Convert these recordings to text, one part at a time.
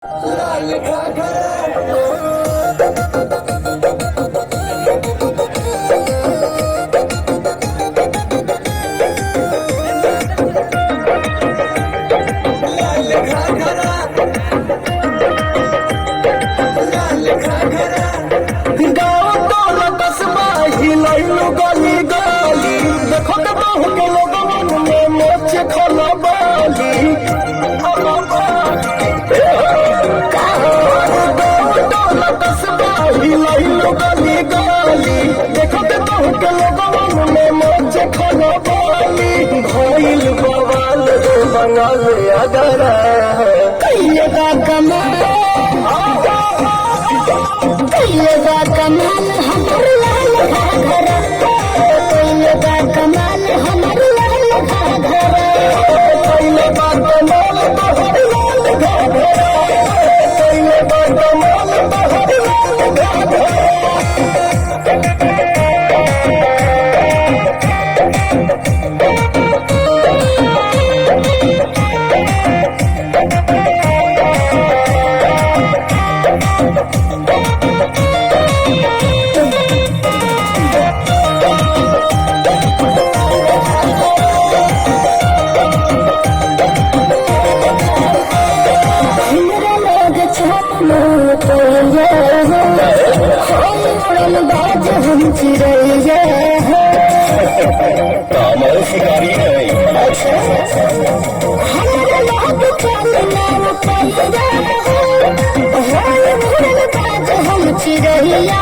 लाल घाघरा लाल घाघरा लाल घाघरा गाँव टोला कस्बा हिलैलु गली गली देखो तो बहु के लोगन में मोच खला बाली हिलैलु गली गली देखो तो बहु के लोगन में मोच खला बाली भइल बवाल रे बंगाल अगरा कइलेगा कमाल हमर लाल घाघरा कइलेगा कमाल हमर लाल घाघरा कइलेगा कमाल तोहर लाल घाघरा कइलेगा कमाल तोहर लाल घाघरा हमरा लोग छानो तो ये उड़न बाज हम चिड़ैया कामर शिकारी है हमरा लोग छानो तो ये उड़न बाज हम चिड़ैया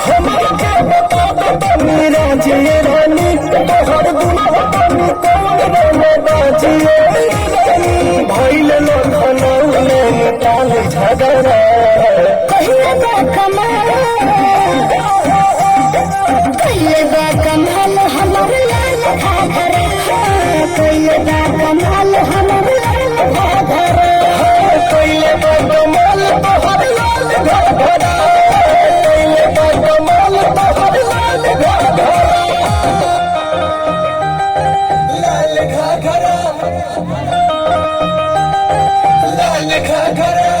हमारा क्या बता बता मेरा जिए रानी तोहर दुल्हा बनी कौन रे बाजिए भइल लखनऊ में टाल झगड़ा कइलेगा कमाल हमर लाल घाघरा कइलेगा कमाल हमर लाल घाघरा कइलेगा कमाल तोहर लाल घाघरा कइलेगा कमाल तोहर लाल घाघरा लाल घाघरा लाल घाघरा